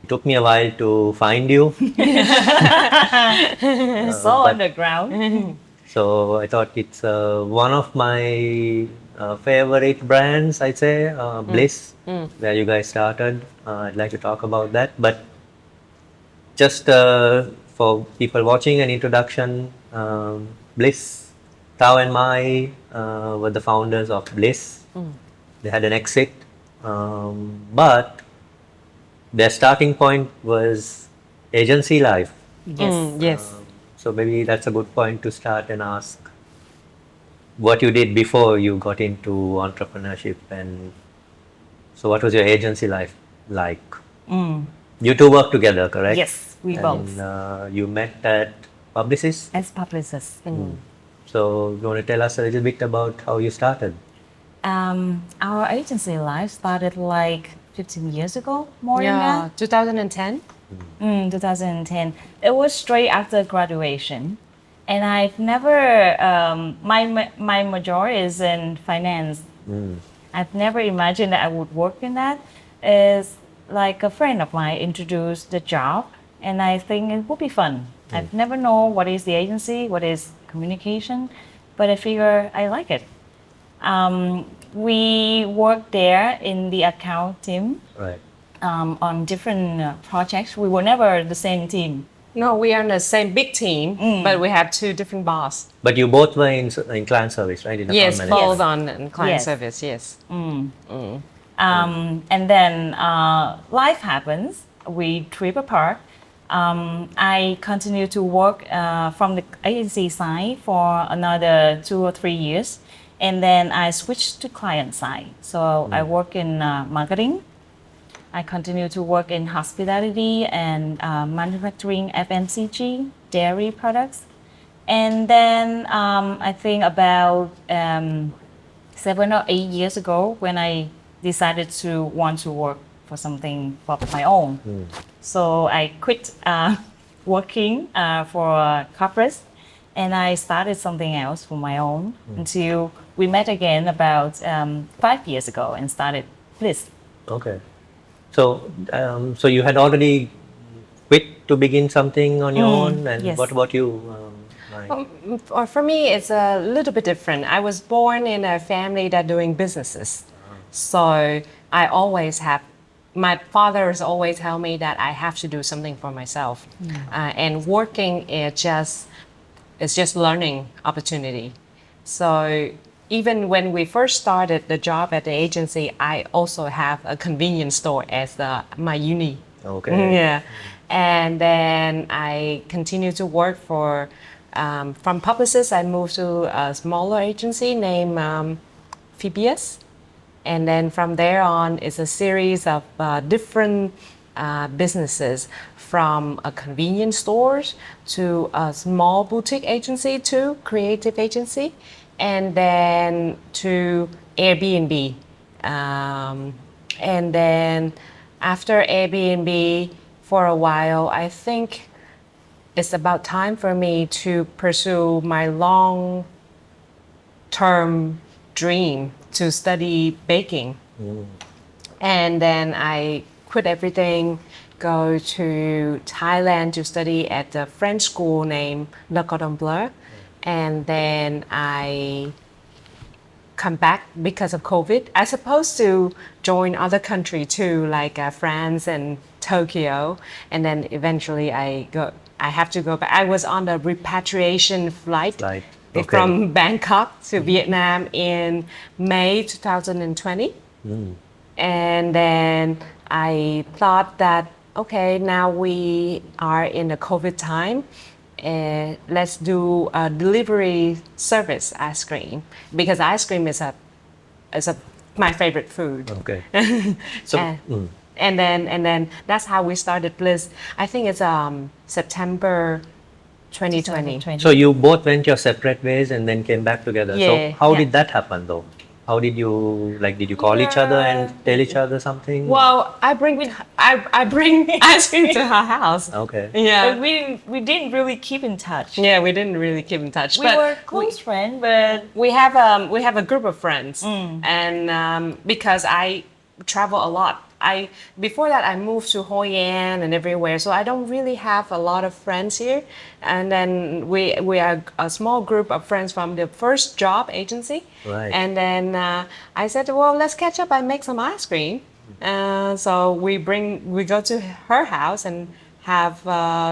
took me a while to find you. So But underground. so I thought it's one of my favorite brands, I'd say, Bliss, where you guys started. I'd like to talk about that. But just for people watching, an introduction. Bliss, Thao and Mai were the founders of Bliss. They had an exit, but their starting point was agency life. Yes. Yes. So maybe that's a good point to start and ask what you did before you got into entrepreneurship, and so what was your agency life like? You two work together, correct? Yes, we And both. you met at Publicis. As publicists. So you want to tell us a little bit about how you started? Our agency life started like 15 years ago, more than Yeah, that. 2010. 2010. It was straight after graduation. And I've never, my major is in finance. I've never imagined that I would work in that. Is like a friend of mine introduced the job, and I think it would be fun. I've never know what is the agency, what is communication, but I figure I like it. We worked there in the account team Right. on different projects. We were never the same team. No, we are in the same big team, but we have two different bosses. But you both were in client service, right? In account Yes, management. both on client Yes. service. Yes. And then life happens. We trip apart. I continue to work from the agency side for another 2 or 3 years, and then I switched to client side. So I work in marketing. I continue to work in hospitality and manufacturing, FMCG, dairy products. And then I think about 7 or 8 years ago, when I decided to want to work for something for my own. So I quit working for corporates, and I started something else for my own until we met again about 5 years ago and started Bliss. Okay. So you had already quit to begin something on your own, and yes. what about you? Mai? For me, it's a little bit different. I was born in a family that doing businesses, so I always have. My father has always tell me that I have to do something for myself, and working it's just learning opportunity. So even when we first started the job at the agency, I also have a convenience store as my uni. Okay. Yeah. And then I continued to work from Publicis, I moved to a smaller agency named Phoebeus. And then from there on, it's a series of different businesses, from a convenience stores to a small boutique agency to creative agency, and then to Airbnb. And then after Airbnb for a while, I think it's about time for me to pursue my long term dream to study baking. And then I quit everything, go to Thailand to study at the French school named Le Cordon Bleu. And then I come back because of COVID. I supposed to join other country too, like France and Tokyo, and then eventually I have to go back. I was on the repatriation flight Right. Okay. from Bangkok to Vietnam in May 2020. And then I thought that, okay, now we are in the COVID time. Let's do a delivery service ice cream, because ice cream is my favorite food. Okay. So And then that's how we started Bliss. I think it's September 2020. 2020. so you both went your separate ways and then came back together. So Yeah, how yeah. did that happen though? How did you did you call each other and tell each other something? Well, I bring ice cream to her house. Okay. But Yeah. we didn't really keep in touch. Yeah, we didn't really keep in touch. We were close friends, but we have a group of friends, and because I travel a lot, I before that I moved to Hoi An and everywhere, so I don't really have a lot of friends here. And then we are a small group of friends from the first job agency. Right. And then I said, well, let's catch up and make some ice cream. So we go to her house and have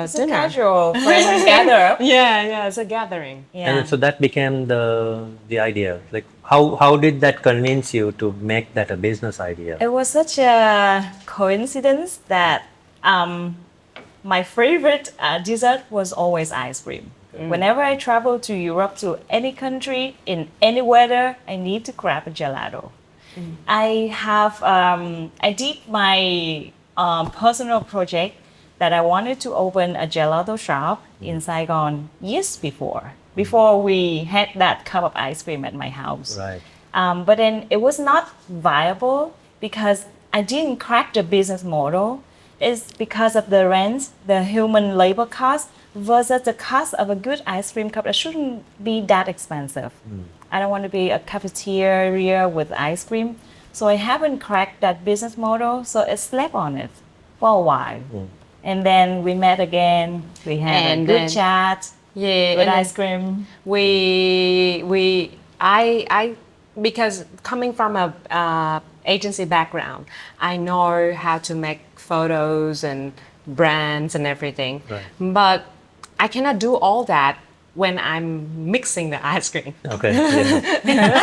It's a dinner. casual friend gather. Yeah, it's a gathering. Yeah. And so that became the idea. Like how did that convince you to make that a business idea? It was such a coincidence that my favorite dessert was always ice cream. Whenever I travel to Europe, to any country, in any weather, I need to grab a gelato. I did my personal project that I wanted to open a gelato shop in Saigon years before we had that cup of ice cream at my house. Right. But then it was not viable because I didn't crack the business model. It's because of the rent, the human labor cost versus the cost of a good ice cream cup that shouldn't be that expensive. I don't want to be a cafeteria with ice cream. So I haven't cracked that business model, so I slept on it for a while. And then we met again, we had a And good then- chat Yeah, with and ice cream. I because coming from a agency background, I know how to make photos and brands and everything. Right. But I cannot do all that when I'm mixing the ice cream. Okay. Yeah.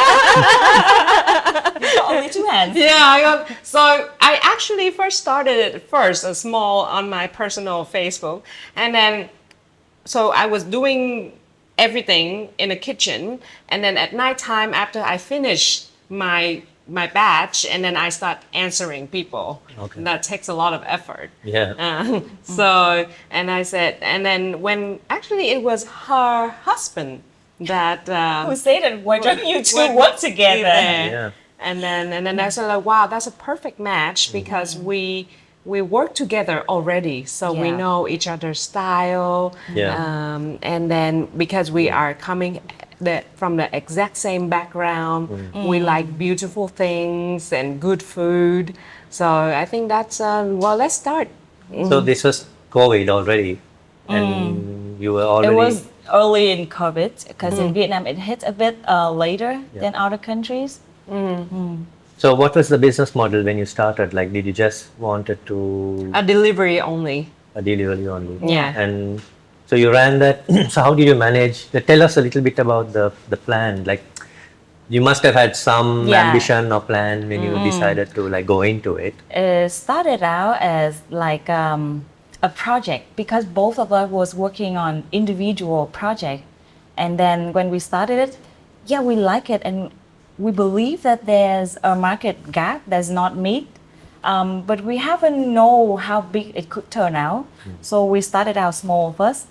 Only two hands. So I actually first started it a small on my personal Facebook, and then so I was doing everything in the kitchen, and then at nighttime after I finish my batch, and then I start answering people. Okay. That takes a lot of effort. Yeah. So and I said, and then when actually it was her husband that Who said that? Why don't you two when- work together? Yeah. and then I said like, wow, that's a perfect match because we work together already, so we Yeah. know each other's style. Yeah. And then because we are coming from the exact same background, we like beautiful things and good food. So I think that's well. Let's start. So this was COVID already, and you were It already. was early in COVID because in Vietnam it hit a bit later than other countries. So what was the business model when you started? Like, did you just wanted to A delivery only. a delivery only? Yeah. And so you ran that. So how did you manage? Tell us a little bit about the plan. Like, you must have had some Yeah. ambition or plan when you decided to like go into it. It started out as like a project because both of us was working on individual project, and then when we started it, yeah, we like it and we believe that there's a market gap that's not met, but we haven't know how big it could turn out. So we started out small first.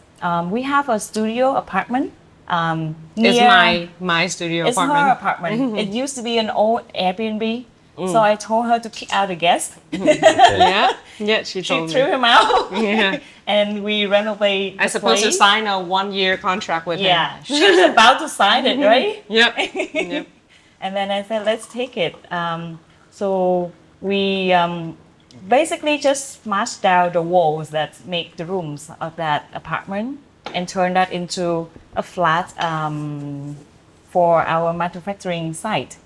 We have a studio apartment. It's Near- my studio It's her apartment. apartment. It used to be an old Airbnb. So I told her to kick out the guest. Yeah, she She told threw me. him out. Yeah. And we renovate. I the supposed to place. sign a 1-year contract with him. Yeah, she was about to sign it, right? Yep. Yep. And then I said, let's take it. So we basically just smashed down the walls that make the rooms of that apartment and turned that into a flat for our manufacturing site.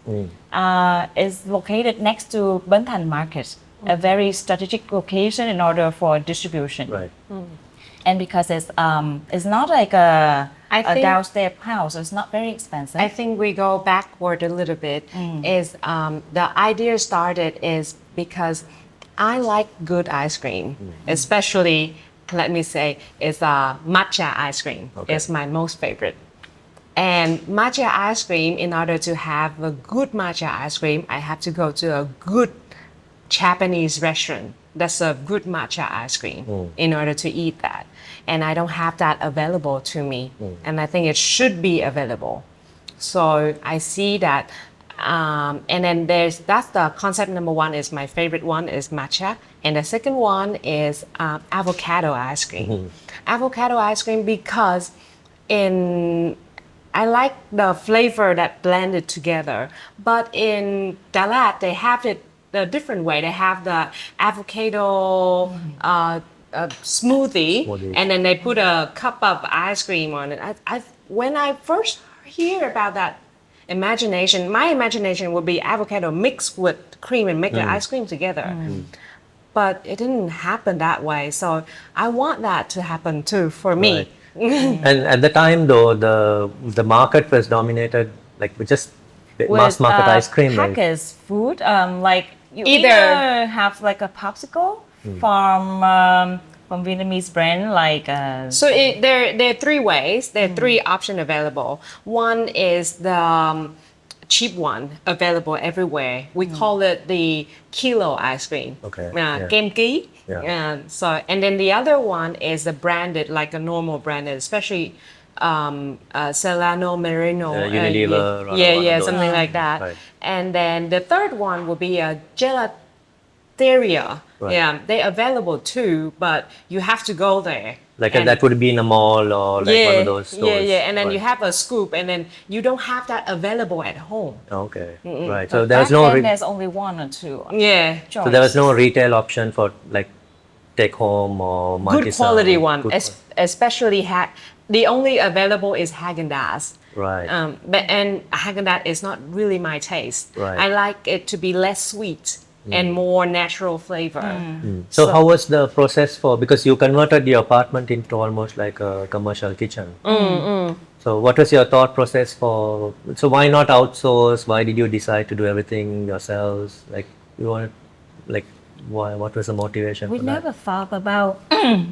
It's located next to Bến Thành Market, a very strategic location in order for distribution. Right. And because it's not like a I think- downstairs house, it's not very expensive. I think we go backward a little bit. Is the idea started is because I like good ice cream, especially let me say is matcha ice cream. Okay. It's my most favorite. And matcha ice cream, in order to have a good matcha ice cream, I have to go to a good Japanese restaurant that serve good matcha ice cream in order to eat that. And I don't have that available to me. And I think it should be available. So I see that. And then that's the concept number one is my favorite one is matcha. And the second one is avocado ice cream. Avocado ice cream because I like the flavor that blended together. But in Dalat, they have it the different way. They have the avocado smoothie, Smoothie. and then they put a cup of ice cream on it. When I first hear about that my imagination would be avocado mixed with cream and make the ice cream together. But it didn't happen that way. So I want that to happen too for me. Right. And at the time, though, the market was dominated like with just the mass market ice cream, right? packaged food, like you Either- either have like a popsicle from Vietnamese brand, like So there are three ways. There are three options available. One is the cheap one available everywhere. We call it the kilo ice cream. Okay, yeah. Kem ký. Yeah. So and then the other one is the branded, like a normal branded, especially Celano, Merino. Unilever, or yeah, one of yeah, those. something like that. Right. And then the third one will be a gelateria. Right. Yeah, they're available too, but you have to go there. Like And- that would be in a mall or like one of those stores. Yeah, and then you Right. have a scoop, and then you don't have that available at home. Okay, right. So but there was back no then there's only one or two Yeah, so there was no retail option for like take home or good multi-serve. quality one, Good especially the only available is Haagen-Dazs. Right. And Haagen-Dazs is not really my taste. Right. I like it to be less sweet and more natural flavor. So how was the process for, because you converted your apartment into almost like a commercial kitchen. So what was your thought process for, so why not outsource? Why did you decide to do everything yourselves? Like you wanted, like why, what was the motivation We for never that? thought about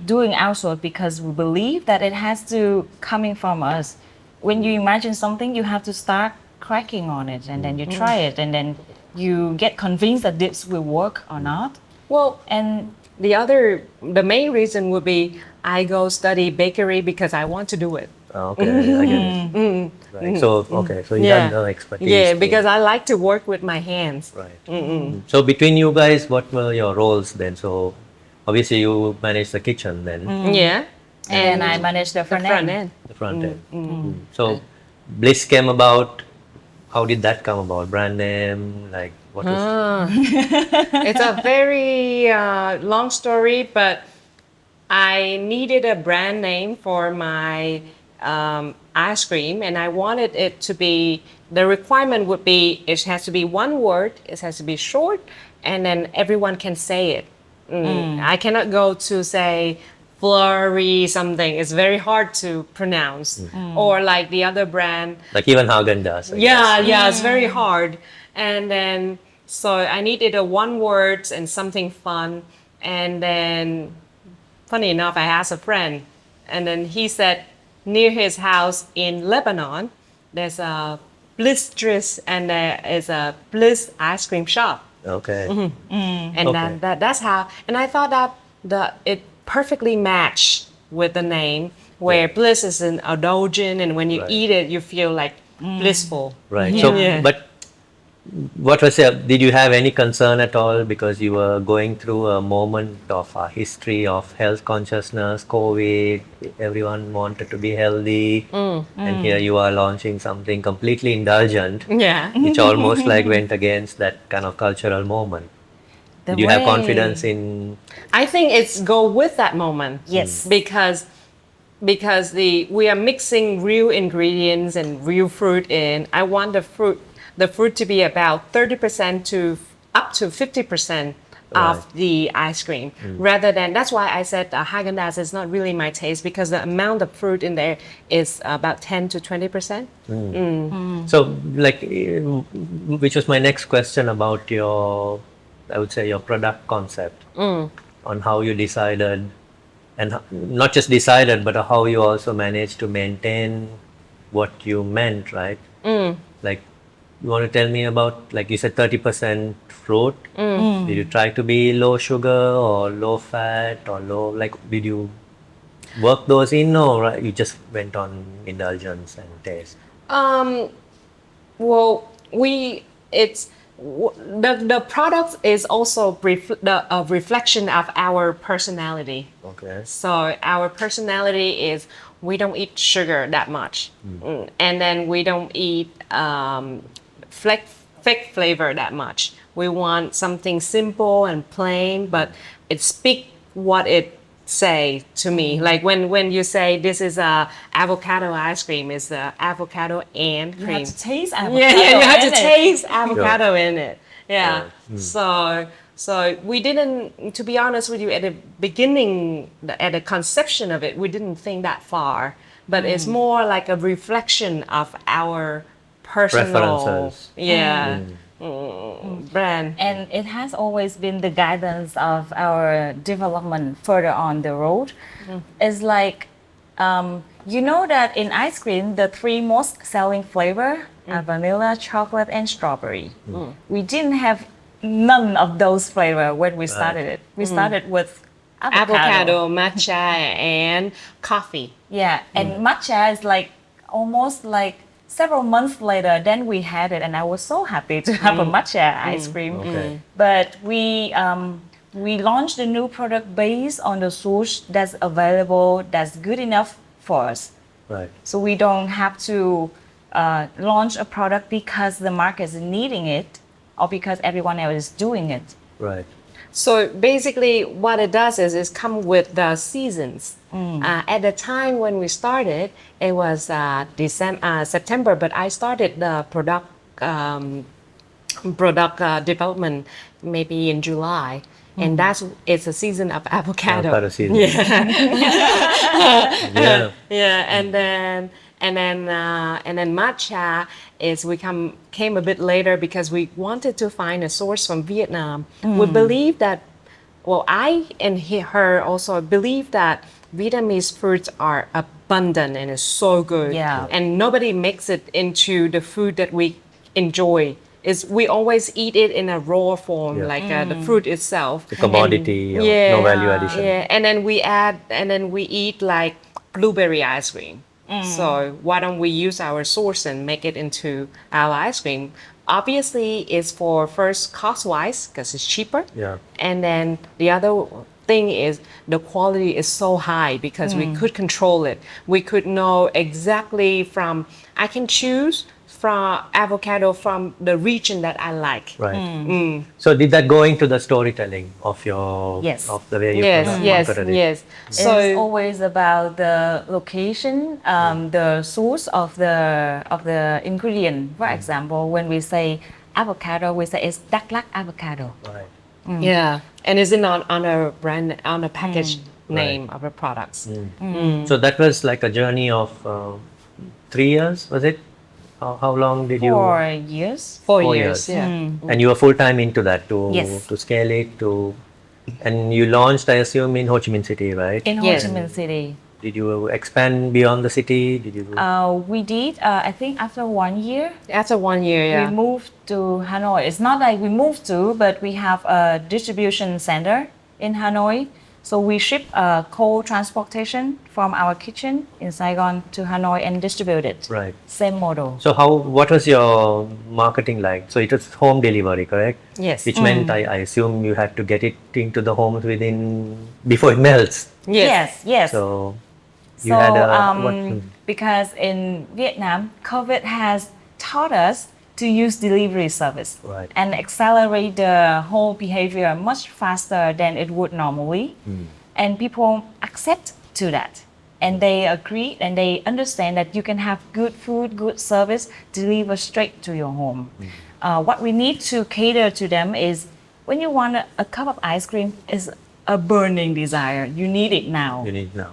doing outsource because we believe that it has to coming from us. When you imagine something, you have to start cracking on it, and then you try it, and then you get convinced that this will work or not. Well, And the main reason would be I go study bakery because I want to do it. Okay, I get it. Right. So, okay, so you had no expertise. Yeah, to- because I like to work with my hands. Right. So between you guys, what were your roles then? So obviously you managed the kitchen then, Yeah. and then I manage the the front front end. end. the front end. So Bliss came about. How did that come about? Brand name, like what was? It's a very long story, but I needed a brand name for my ice cream, and I wanted it to be, the requirement would be it has to be one word, it has to be short, and then everyone can say it. I cannot go to say flurry something. It's very hard to pronounce. Or like the other brand, Like even Hagen does. yeah, it's very hard. And then, so I needed a one words and something fun. And then, funny enough, I asked a friend, and then he said, near his house in Lebanon, there's a Bliss and there is a Bliss ice cream shop. Okay. And Okay. that's how, and I thought that it perfectly matched with the name, where bliss is an indulgent, and when you Right. eat it, you feel like blissful. Right. So, Yeah. but what was your, did you have any concern at all because you were going through a moment of a history of health consciousness, COVID, everyone wanted to be healthy, and here you are launching something completely indulgent, Yeah. which almost like went against that kind of cultural moment. The Did you have way- confidence in? I think it's go with that moment. Yes. Because we are mixing real ingredients and real fruit in. I want the fruit to be about 30% to up to 50% of Right. the ice cream, rather than, that's why I said Haagen-Dazs is not really my taste, because the amount of fruit in there is about 10 to 20%. So, like, which was my next question about your, I would say, your product concept on how you decided, and not just decided, but how you also managed to maintain what you meant, right? Like, you want to tell me about, like you said, 30% fruit. Did you try to be low sugar or low fat or low, like, did you work those in, or right, you just went on indulgence and taste? Well, the product is also a reflection of our personality. Okay. So our personality is, we don't eat sugar that much, and then we don't eat fake flavor that much. We want something simple and plain, but it speak what it say to me. Like when you say this is a avocado ice cream, it's avocado and You cream. have to taste avocado. Yeah, you have to in it. taste avocado in it. Yeah. Yeah. So we didn't, to be honest with you, at the beginning, at the conception of it, we didn't think that far. But it's more like a reflection of our personal, Preferences. brand. And it has always been the guidance of our development further on the road. It's like, you know that in ice cream, the three most selling flavor are vanilla, chocolate, and strawberry. We didn't have none of those flavor when we started it. We started with Avocado, matcha, and coffee. Yeah, and matcha is like almost like several months later, then we had it, and I was so happy to have a matcha ice cream. Okay. But we launched a new product based on the source that's available, that's good enough for us. Right. So we don't have to launch a product because the market is needing it or because everyone else is doing it. Right. So basically, what it does is come with the seasons. At the time when we started, it was September, but I started the product development maybe in July, and it's a season of avocado. Avocado season. Yeah. Yeah. Yeah, and then matcha is came a bit later because we wanted to find a source from Vietnam. We believe that, well, I and her also believe that Vietnamese fruits are abundant and is so good. Yeah. And nobody makes it into the food that we enjoy. We always eat it in a raw form, Yeah. like the fruit itself. The commodity, no value addition. Yeah, and then we eat like blueberry ice cream. So why don't we use our source and make it into our ice cream? Obviously, it's for first cost-wise because it's cheaper. Yeah. And then the other thing is the quality is so high because we could control it. We could know exactly I can choose from avocado from the region that I like. Right. So did that go into the storytelling of your Yes. of the way you Yes, marketed it? yes. It's So always about the location, the source of the ingredient. For example, when we say avocado, we say it's Đắk Lắk avocado. Right. yeah, and is it on a brand on a package name of the products? So that was like a journey of 3 years, was it? How long did you? 4 years. 4 4 years, years. yeah. And you were full time into that Yes. to scale it and you launched, I assume, in Ho Chi Minh City, right? In Ho Yes. Chi Minh City. Did you expand beyond the city? Did you? We did, I think after 1 year, After 1 year, yeah. we moved to Hanoi. It's not like we moved to, but we have a distribution center in Hanoi. So we ship cold transportation from our kitchen in Saigon to Hanoi and distribute it. Right. Same model. So what was your marketing like? So it was home delivery, correct? Yes. Which meant I assume you had to get it into the homes before it melts. Yes. So you So, had a because in Vietnam, COVID has taught us to use delivery service Right. and accelerate the whole behavior much faster than it would normally. And people accept to that. And they agree and they understand that you can have good food, good service delivered straight to your home. What we need to cater to them is when you want a cup of ice cream is a burning desire. You need it now. you need now.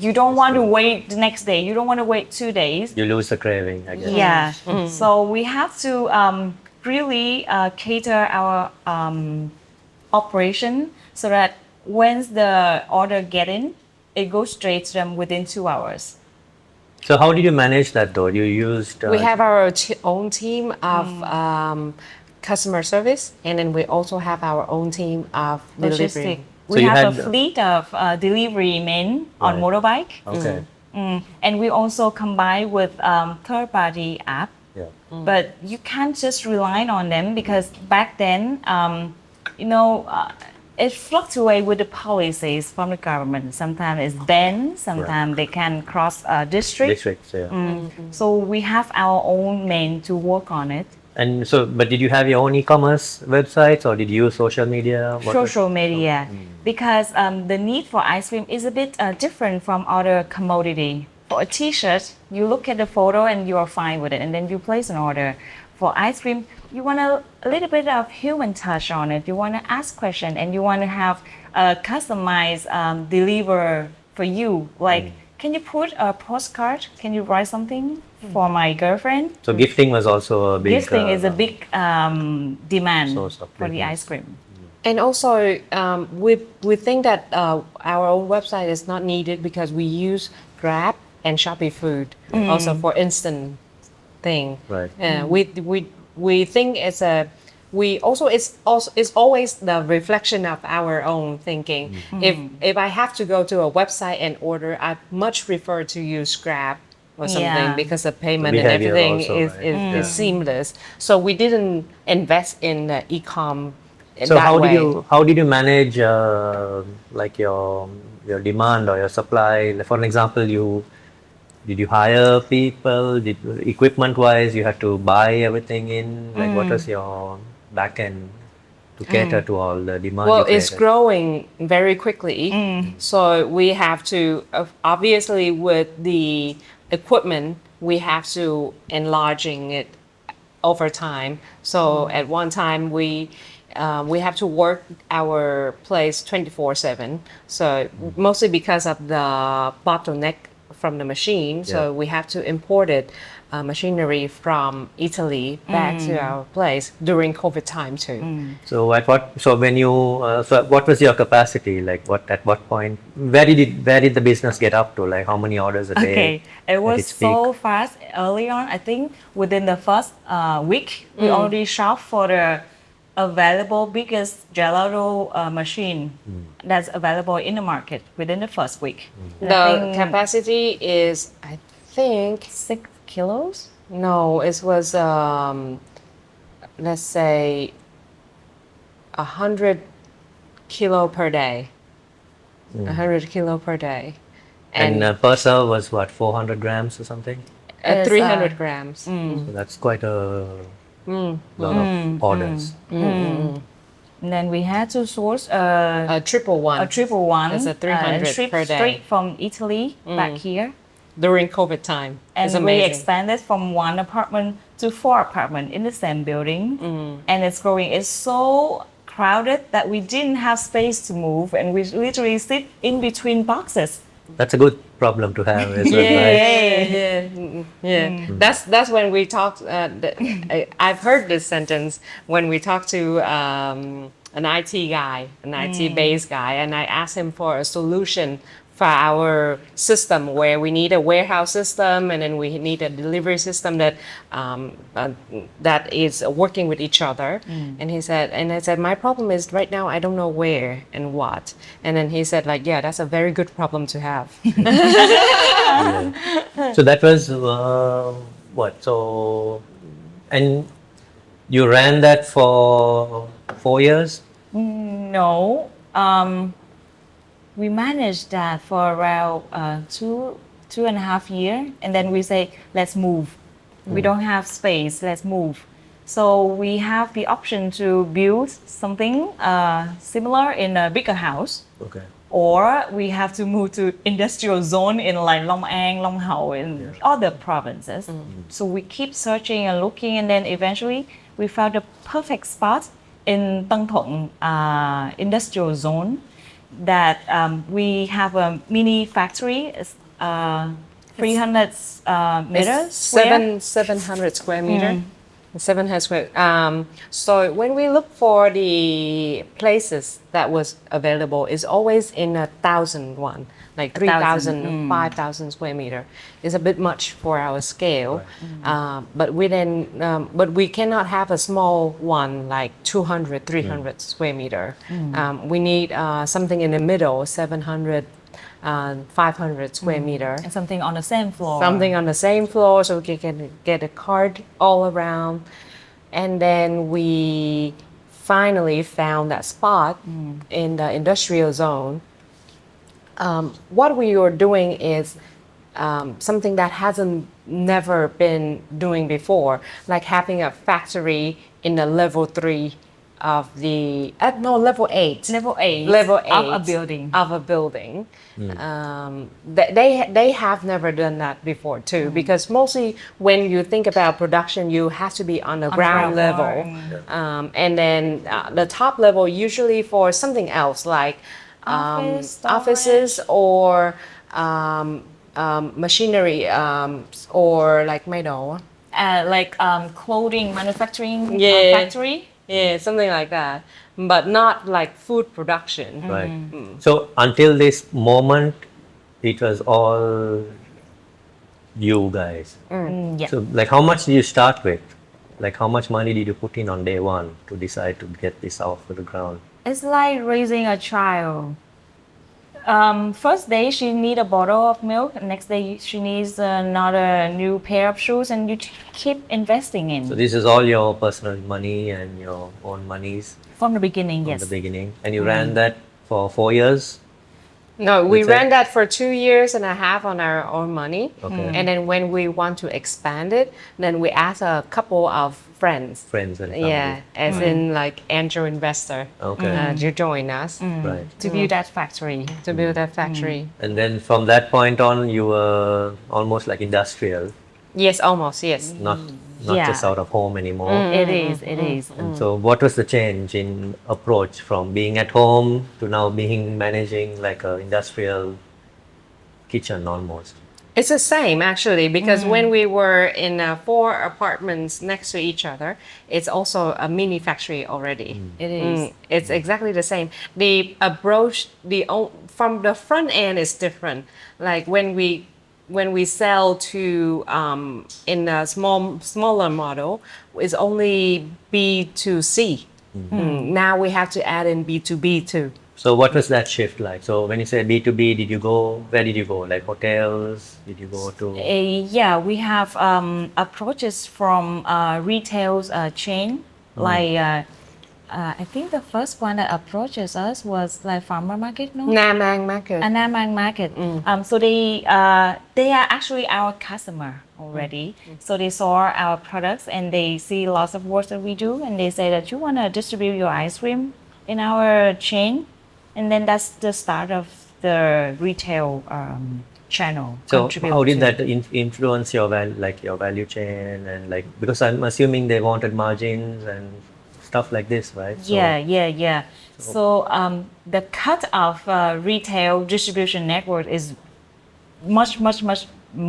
You don't want to wait the next day. You don't want to wait 2 days. You lose the craving, I guess. Yeah. So we have to really cater our operation so that once the order get in, it goes straight to them within 2 hours. So how did you manage that though? You used We have our own team of customer service, and then we also have our own team of Logistic. delivery. So We you have a had- fleet of delivery men on Right. motorbike. Okay. And we also combine with third-party app. Yeah. But you can't just rely on them because back then, it fluctuates with the policies from the government. Sometimes it's banned, sometimes they can cross district. Districts, yeah. So we have our own men to work on it. And so, but did you have your own e-commerce websites or did you use social media? What was? Social media, because the need for ice cream is a bit different from other commodity. For a t-shirt, you look at the photo and you are fine with it, and then you place an order. For ice cream, you want a little bit of human touch on it. You want to ask question, and you want to have a customized deliver for you. Like, can you put a postcard? Can you write something for my girlfriend? So gifting was also a big Gifting is a big demand source of for the business. ice cream. And also, we think that our own website is not needed because we use Grab and Shopee Food also for instant thing. Right. We think it's always the reflection of our own thinking. If I have to go to a website and order, I much prefer to use Grab or something Yeah. because the payment and behavior everything also, is, right? is seamless. So we didn't invest in e-com So that way. how did you manage like your demand or your supply? Like, for an example, did you hire people? Did equipment wise you had to buy everything in? Like what was your back end to cater to all the demand Well, you it's created? growing very quickly. So we have to, obviously, with the equipment, we have to enlarging it over time. So at one time, we have to work our place 24/7. So mostly because of the bottleneck from the machine. So Yeah. we have to import it machinery from Italy back to our place during COVID time too. So when you so what was your capacity? Like at what point where did the business get up to? Like how many orders a day Okay, it at was its peak? so fast early on. I think within the first week, we already shop for the available biggest gelato machine that's available in the market within the first week. And I The think capacity is, I think, 6 kilos. no, it was, let's say, 100 kilo per day. 100 kilo per day. And per serve was what 400 grams or something. Is, 300 grams. So that's quite a lot of orders. And then we had to source A triple one. a triple one It's a 300 shipped per day. straight from Italy back here. During COVID time. It's And we amazing. expanded from one apartment to 4 apartments in the same building. And it's growing. It's so crowded that we didn't have space to move, and we literally sit in between boxes. That's a good problem to have as well, right? Yeah. That's when we talked. I've heard this sentence when we talked to an IT guy, an IT based guy, and I asked him for a solution for our system where we need a warehouse system and then we need a delivery system that that is working with each other. And he said, and I said, my problem is right now I don't know where and what. And then he said, like, yeah, that's a very good problem to have. So that was what? So, and you ran that for 4 years? No, we managed that for around 2.5 years, and then we say, let's move. We don't have space, let's move. So we have the option to build something similar in a bigger house, Okay. or we have to move to industrial zone in like Long An, Long Hao, and other provinces. So we keep searching and looking, and then eventually we found the perfect spot in Tân Thuận industrial zone that we have a mini factory. It's 300 meters square. 700 square meter. 700 square. So when we look for the places that was available, it's always in 1,001, like 3,000, 5,000 square meter. It's a bit much for our scale. But we cannot have a small one like 200, 300 square meter. We need something in the middle, 700. 500 square meter. And something on the same floor. Something on the same floor so we can get a card all around. And then we finally found that spot in the industrial zone. What we were doing is something that hasn't never been doing before, like having a factory in the level 3 of the no level 8 Level 8 level of a 8 building. of a building. They have never done that before too, because mostly when you think about production, you have to be on the ground ground level, floor, and then the top level usually for something else like Office, offices storage. or machinery, or like ไม่รู้ Like clothing manufacturing yeah factory. yeah something like that, but not like food production. Right. So until this moment, it was all you guys. Yeah. So like how much did you start with? Like how much money did you put in on day one to decide to get this off of the ground? It's like raising a child. First day she need a bottle of milk. Next day she needs another new pair of shoes, and you keep investing So in this is all your personal money and your own monies from the beginning. from the Yes. beginning, and you ran that for 4 years. No, we Let's say- ran that for 2 years and a half on our own money. Okay. And then when we want to expand it, then we ask a couple of friends. Friends and family. Yeah, as in like angel investor. Okay. To join us Right. To build that factory. to build that factory. And then from that point on, you were almost like industrial, Yes, almost, yes. not Yeah. just out of home anymore. It is. It is. And so, what was the change in approach from being at home to now being managing like a industrial kitchen almost? It's the same actually, because when we were in 4 apartments next to each other, it's also a mini factory already. It is. It's exactly the same. The approach, from the front end is different. Like when we sell to in a smaller model, is only B2C. Now we have to add in B2B too. So, what was that shift like? So, when you said B2B, where did you go? Like hotels? Did you go to? Yeah, we have approaches from retail chain. Like I think the first one that approaches us was like farmer market, no? Namang market. Anamang Market. So they are actually our customer already. So they saw our products and they see lots of work that we do, and they say that you want to distribute your ice cream in our chain, and then that's the start of the retail channel. So, contribute how did to- that influence your your value chain and like, because I'm assuming they wanted margins and stuff like this, right? So, Yeah. So the cut of retail distribution network is much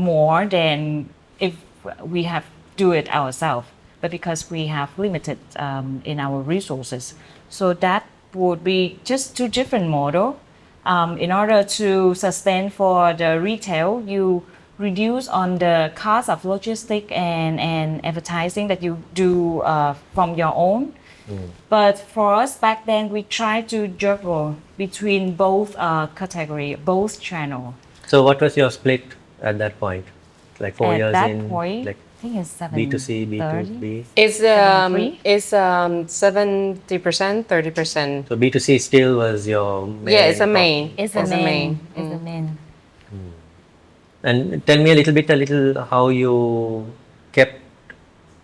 more than if we have do it ourselves. But because we have limited in our resources, so that would be just two different model. In order to sustain for the retail, you reduce on the cost of logistic and advertising that you do from your own. But for us back then, we tried to juggle between both category, both channel. So, what was your split at that point? Like 4 years At that in, point, like I think it's B2C, 7:30. B2B. It's 73? 70%, 30%. So B2C still was your main. Yeah, it's a main. It's the main. It's the main. And tell me a little how you kept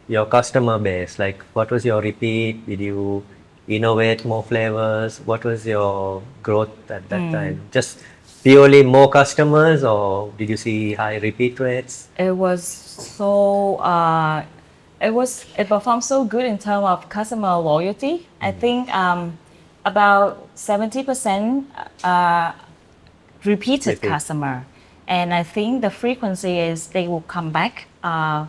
your customer base. Like, what was your repeat? Did you innovate more flavors? What was your growth at that time? Just purely more customers, or did you see high repeat rates? It was so it performed so good in terms of customer loyalty. I think about 70% repeated Repeat. customer, and I think the frequency is they will come back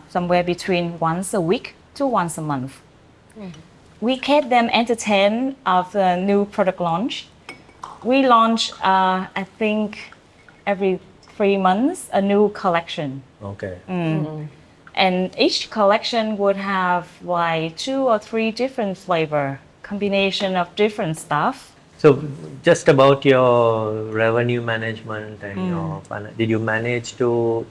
somewhere between once a week to once a month. We kept them entertained of the new product launch. We launch I think every 3 months a new collection. Okay. And each collection would have like 2 or 3 different flavor, combination of different stuff. So, just about your revenue management and your did you manage to,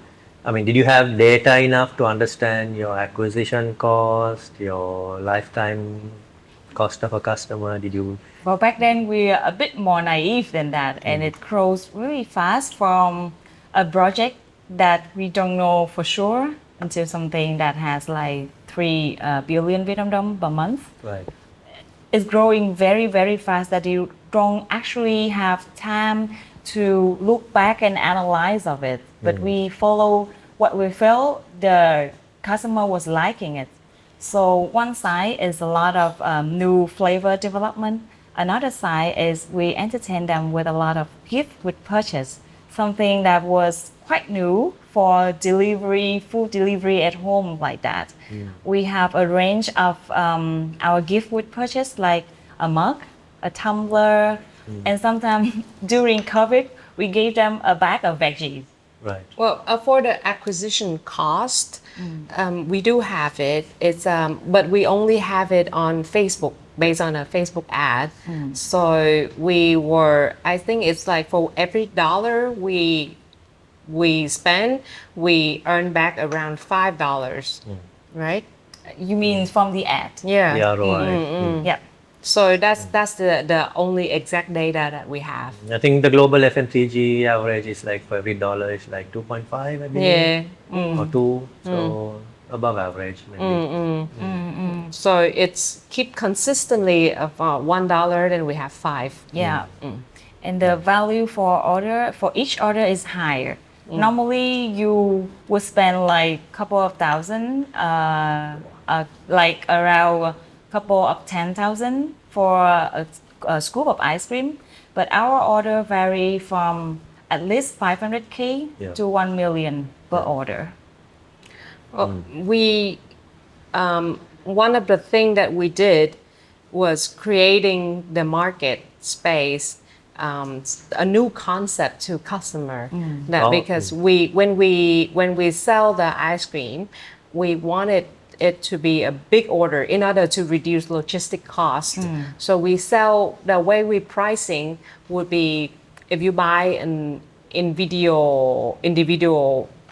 I mean, did you have data enough to understand your acquisition cost, your lifetime cost of a customer? Did you? Well, back then we are a bit more naive than that, and it grows really fast from a project that we don't know for sure until something that has like 3 billion Vietnam dong per month Right. is growing very, very fast that you don't actually have time to look back and analyze of it. But we follow what we felt the customer was liking it. So one side is a lot of new flavor development. Another side is we entertain them with a lot of gift with purchase, something that was quite new for delivery, food delivery at home like that. We have a range of our gift with purchase like a mug, a tumbler, and sometimes during COVID, we gave them a bag of veggies. Right. Well, for the acquisition cost, we do have it. It's but we only have it on Facebook based on a Facebook ad. So we were, I think it's like for every dollar we spend, we earn back around $5, right? You mean from the ad? Yeah. The ROI. Yeah. So that's the only exact data that we have. I think the global FMCG average is like for every dollar is like 2.5, I believe. Yeah. Or 2. So above average maybe. So it's keep consistently of $1, then we have 5. Yeah. And the value for each order is higher. Normally you would spend like couple of thousand, like around a couple of 10,000 for a scoop of ice cream. But our order vary from at least 500K Yeah. to 1 million per order. Well, we one of the things that we did was creating the market space, a new concept to customer. That Oh, because when we sell the ice cream, we wanted it to be a big order in order to reduce logistic cost. So we sell the way we pricing would be if you buy an individual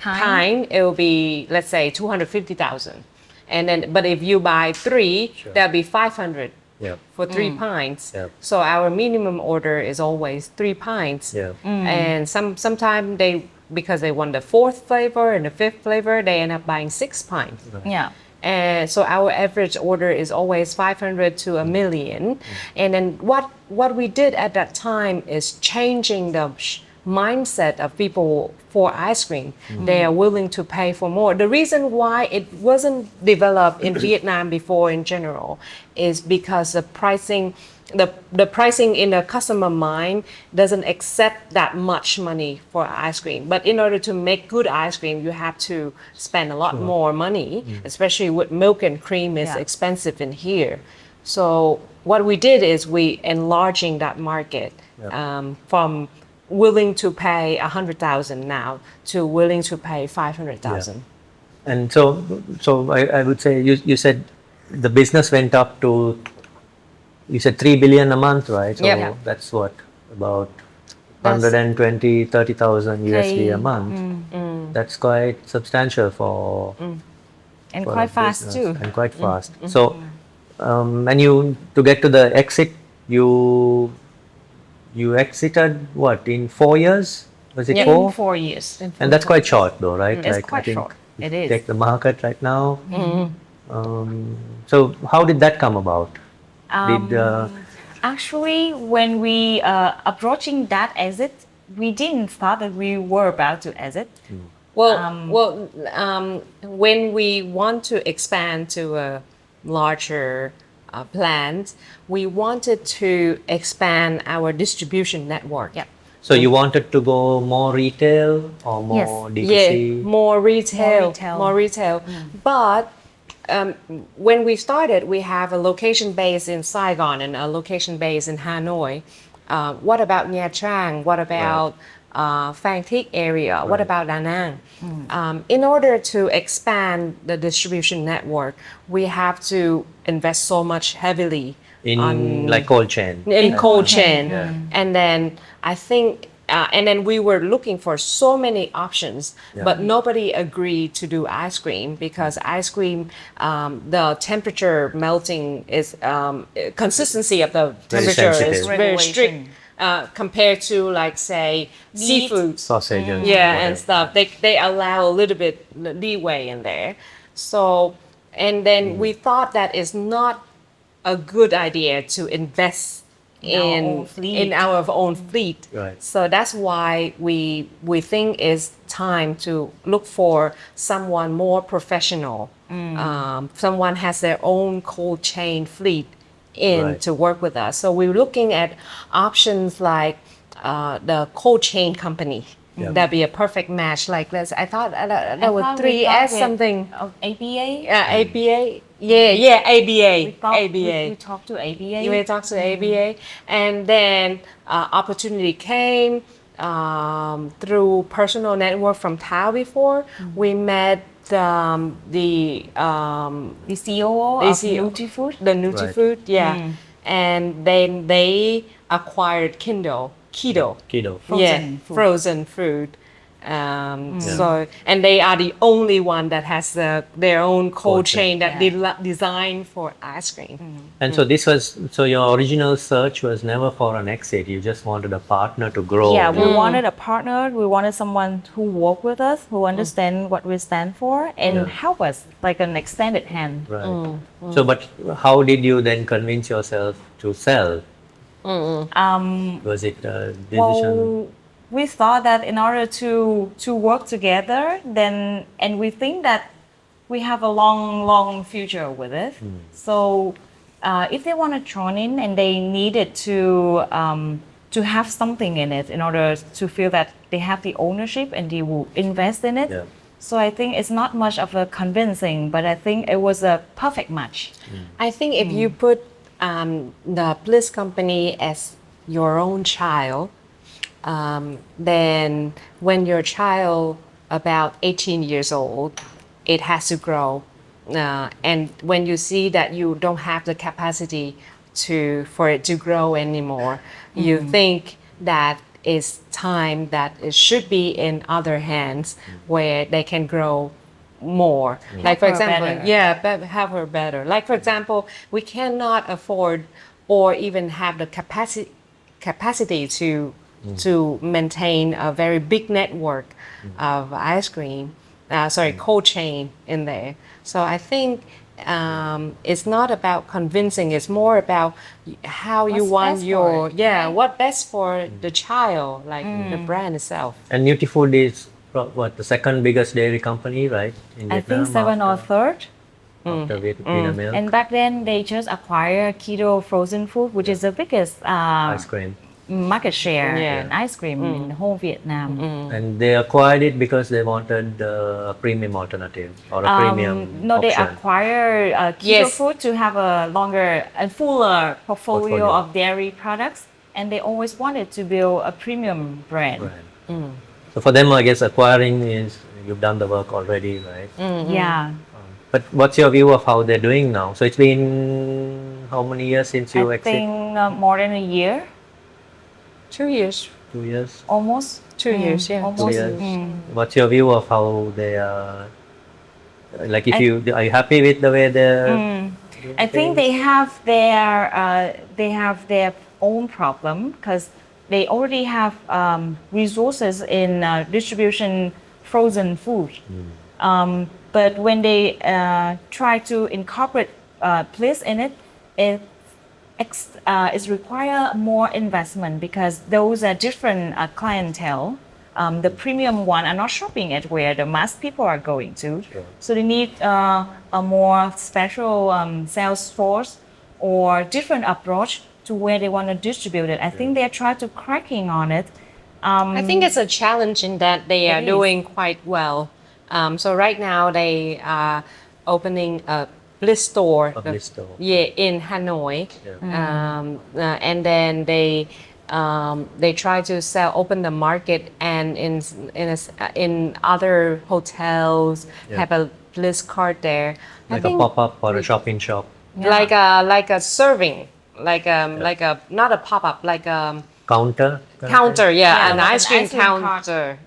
pint, it will be let's say 250,000, and then but if you buy 3, Sure. that'll be 500 Yeah. for 3 pints. Yep. So our minimum order is always 3 pints. Yeah. And sometimes they because they want the 4th flavor and the 5th flavor, they end up buying 6 pints. Yeah. And so our average order is always 500 to a million. And then what we did at that time is changing the mindset of people for ice cream. They are willing to pay for more. The reason why it wasn't developed in Vietnam before in general is because the pricing in the customer mind doesn't accept that much money for ice cream. But in order to make good ice cream, you have to spend a lot more money, especially with milk and cream is Yeah. expensive in here. So what we did is we enlarging that market from willing to pay 100,000 now to willing to pay 500,000. And so I would say you said the business went up to, you said 3 billion a month, right? So Yep. Yeah. that's what, about That's- 120, 30,000 USD a Okay. month. That's quite substantial for And for quite a fast business, too. and quite fast. So, and you to get to the exit, you exited what in 4 years? Was it In 4? 4 years. And that's quite short, though, right? It's I quite think short. if It you is. Take the market right now. So, how did that come about? Actually, when we approaching that exit, we didn't thought that we were about to exit. When we want to expand to a larger plant, we wanted to expand our distribution network. Yep. So you wanted to go more retail or more Yes. D2C? More retail. More retail. But when we started, we have a location base in Saigon and a location base in Hanoi. What about Nha Trang? What about Phan Thiết area? What Right. about Da Nang? In order to expand the distribution network, we have to invest so much heavily In like cold chain. in cold chain. Yeah. And then I think, and then we were looking for so many options, Yeah. but nobody agreed to do ice cream because ice cream, the temperature melting is, consistency of the Very temperature is sensitive. very strict. compared to like say Meat. seafood. Sausages. Yeah, whatever. and stuff. They allow a little bit leeway in there. So, and then we thought that it's not a good idea to invest In our own fleet. in our own fleet. Right. So that's why we think it's time to look for someone more professional. Someone has their own cold chain fleet in Right. to work with us. So we're looking at options like the cold chain company. Yeah. That'd be a perfect match. Like this, I thought that I was thought we 3S thought with- something. of ABA. ABA. Yeah, ABA. We thought ABA. we talked to ABA. You may talk to ABA, and then opportunity came through personal network from Thao before. We met the COO of CEO NutriFood. the NutriFood, yeah, and then they acquired Keto, Keto. Frozen food. frozen food. So, and they are the only one that has their own cold chain that designed for ice cream. And so this was, so your original search was never for an exit. You just wanted a partner to grow. Yeah, we wanted a partner. We wanted someone who work with us, who understand what we stand for, and Yeah. help us like an extended hand. Right. So, but how did you then convince yourself to sell? Was it a decision? Well, we thought that in order to work together, then and we think that we have a long future with it. So if they want to join in and they needed to have something in it in order to feel that they have the ownership and they will invest in it. Yeah. So I think it's not much of a convincing, but I think it was a perfect match. I think if you put the Bliss company as your own child, then when your child about 18 years old, it has to grow. And when you see that you don't have the capacity for it to grow anymore, you think that it's time that it should be in other hands where they can grow more. Like for her example, better. have her better. Like for example, we cannot afford or even have the capacity to maintain a very big network of ice cream, cold chain in there. So I think it's not about convincing. It's more about how you What's want best for your it, what best for the child, like the brand itself. And NutriFood is what, the second biggest dairy company, right? In I think Vietnam, second or after- third. After Vietnamilk, And back then they just acquired Keto Frozen Food, which is the biggest ice cream. market share Yeah. in ice cream in the whole Vietnam. And they acquired it because they wanted a premium alternative or a premium No, they option. acquired Keto Yes. Food to have a longer and fuller portfolio Portfolio. of dairy products, and they always wanted to build a premium brand. Right. So for them, I guess acquiring is, you've done the work already, right? Yeah, But what's your view of how they're doing now? So it's been how many years since you I exit? think more than a year, 2 years. 2 years? almost 2 years, yeah. 2 almost. years. What's your view of how they are? Like, if are you happy with the way they're? I think they have their own problem because they already have resources in distribution frozen food. But when they try to incorporate Bliss in it, it require more investment because those are different clientele. The premium one are not shopping at where the mass people are going to. Sure. So they need a more special sales force or different approach to where they want to distribute it. I think they're trying to cracking on it. I think it's a challenge in that they are is. doing quite well. So right now they are opening a Bliss store. A Bliss store. Yeah, in Hanoi. Yeah. And then they try to open the market and in other hotels Yeah. have a Bliss card there. Like a pop-up or a shop-in-shop. Like a serving, like a not a pop-up, like a Counter? kind of counter, thing? yeah, Yeah, an like ice an cream ice cream cart. counter,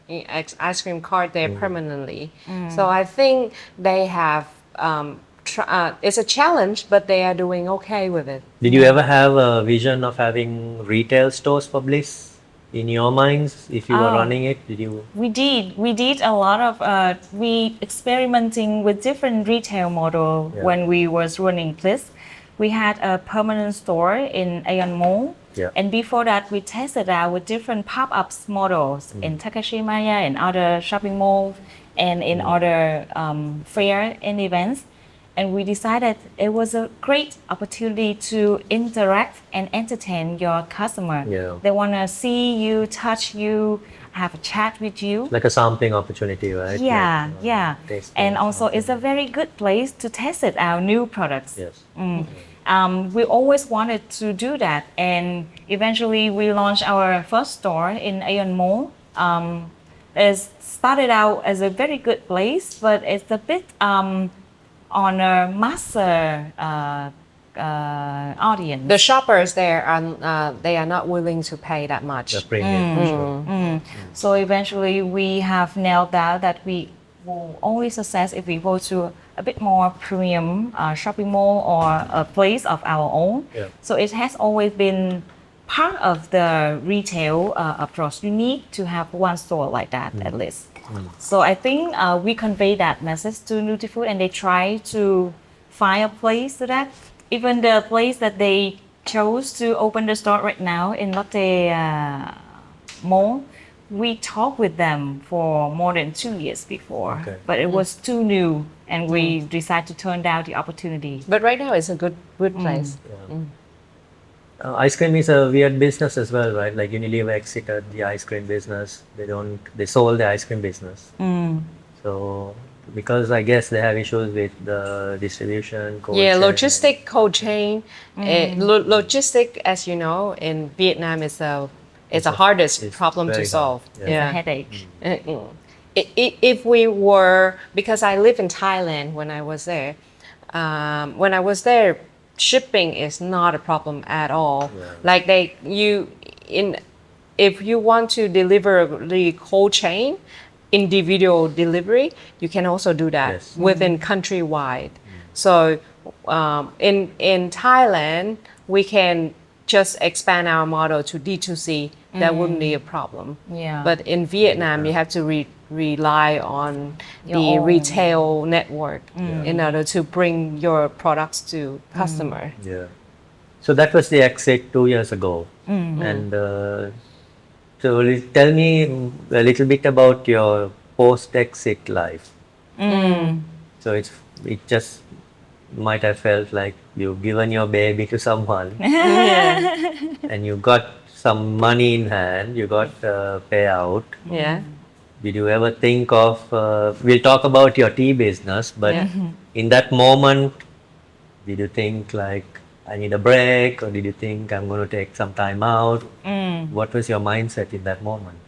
ice cream cart there permanently. So I think they have it's a challenge, but they are doing okay with it. Did you ever have a vision of having retail stores for Bliss in your minds? If you were Oh. running it, did you? We did a lot of we experimenting with different retail model Yeah. when we was running Bliss. We had a permanent store in Aeon Mall. Yeah. And before that, we tested out with different pop-ups models in Takashimaya and other shopping malls and in other fair and events. And we decided it was a great opportunity to interact and entertain your customer. Yeah. They want to see you, touch you, have a chat with you. Like a sampling opportunity, right? Yeah, Like, yeah. tasting And also, something. it's a very good place to test it out new products. Yes. We always wanted to do that, and eventually we launched our first store in Aeon Mall. It started out as a very good place, but it's a bit on a master audience. The shoppers there are they are not willing to pay that much. The premium, for sure. So eventually we have nailed down that we will only success if we go to a bit more premium shopping mall or a place of our own. Yeah. So it has always been part of the retail approach. You need to have one store like that at least. So I think we convey that message to NutriFood and they try to find a place to that. Even the place that they chose to open the store right now in Lotte Mall, we talked with them for more than 2 years before, Okay. but it was too new and we decided to turn down the opportunity. But right now it's a good place. Ice cream is a weird business as well, right? Like Unilever exited the ice cream business. They sold the ice cream business. So because I guess they have issues with the distribution, cold Yeah, chain. logistic cold chain. Logistic, as you know, in Vietnam is the hardest it's problem to very solve. hard, yeah. A headache. If we were, because I live in Thailand when I was there, shipping is not a problem at all. Yeah. Like if you want to deliver the cold chain, individual delivery, you can also do that Yes. within countrywide. So in Thailand, we can just expand our model to D2C. That wouldn't be a problem. Yeah. But in Vietnam, you have to rely on Your the own. retail network in order to bring your products to customer. Yeah. So that was the exit 2 years ago. And so tell me a little bit about your post-exit life. So it just might have felt like you've given your baby to someone and you got some money in hand, you got a payout. Yeah. Did you ever think of, we'll talk about your tea business, but Yeah. in that moment, did you think like, I need a break, or did you think I'm going to take some time out? What was your mindset in that moment?